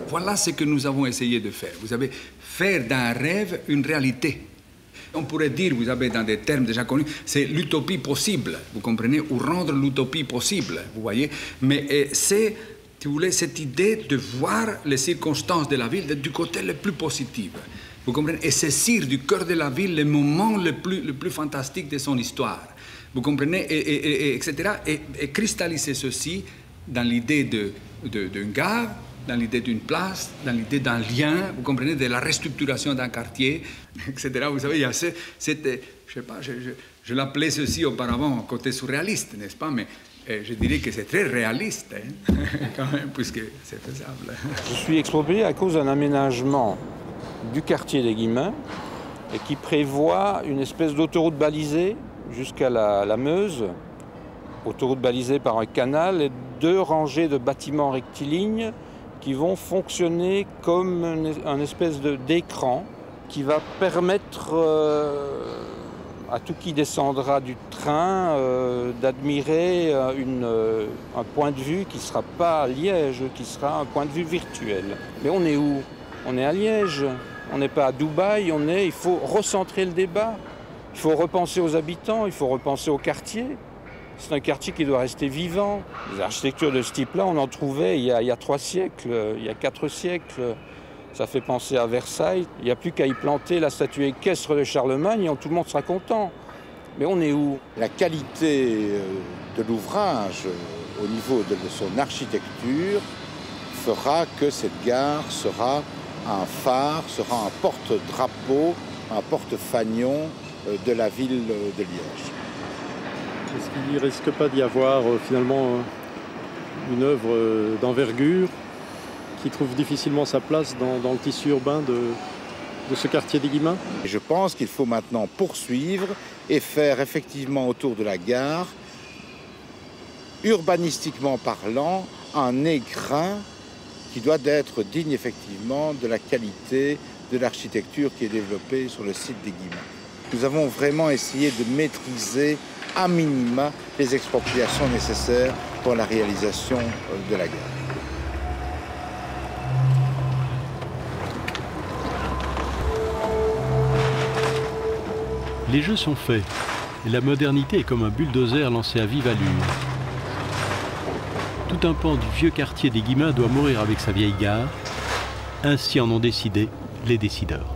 Voilà ce que nous avons essayé de faire. Vous savez, faire d'un rêve une réalité. On pourrait dire, vous savez, dans des termes déjà connus, c'est l'utopie possible, vous comprenez, ou rendre l'utopie possible, vous voyez. Mais c'est, si vous voulez, cette idée de voir les circonstances de la ville du côté le plus positif, vous comprenez, et saisir du cœur de la ville le moment le plus fantastique de son histoire, vous comprenez, etc. Et cristalliser ceci dans l'idée d'une gare, dans l'idée d'une place, dans l'idée d'un lien, vous comprenez, de la restructuration d'un quartier, etc. Vous savez, il y a cette, je sais pas, je l'appelais ceci auparavant côté surréaliste, n'est-ce pas? Mais je dirais que c'est très réaliste, hein, quand même, puisque c'est faisable. Je suis exproprié à cause d'un aménagement du quartier des Guillemins et qui prévoit une espèce d'autoroute balisée jusqu'à la Meuse, autoroute balisée par un canal et 2 rangées de bâtiments rectilignes qui vont fonctionner comme un espèce d'écran qui va permettre à tout qui descendra du train d'admirer un point de vue qui ne sera pas à Liège, qui sera un point de vue virtuel. Mais on est où? On est à Liège, on n'est pas à Dubaï, il faut recentrer le débat, il faut repenser aux habitants, il faut repenser au quartier. C'est un quartier qui doit rester vivant. Les architectures de ce type-là, on en trouvait il y a 3 siècles, il y a 4 siècles. Ça fait penser à Versailles. Il n'y a plus qu'à y planter la statue équestre de Charlemagne et tout le monde sera content. Mais on est où? La qualité de l'ouvrage au niveau de son architecture fera que cette gare sera un phare, sera un porte-drapeau, un porte-fanion de la ville de Liège. Est-ce qu'il ne risque pas d'y avoir finalement une œuvre d'envergure qui trouve difficilement sa place dans le tissu urbain de ce quartier des Guillemins? Je pense qu'il faut maintenant poursuivre et faire effectivement autour de la gare, urbanistiquement parlant, un écrin qui doit être digne effectivement de la qualité de l'architecture qui est développée sur le site des Guillemins. Nous avons vraiment essayé de maîtriser à minima les expropriations nécessaires pour la réalisation de la gare. Les jeux sont faits et la modernité est comme un bulldozer lancé à vive allure. Tout un pan du vieux quartier des Guillemins doit mourir avec sa vieille gare. Ainsi en ont décidé les décideurs.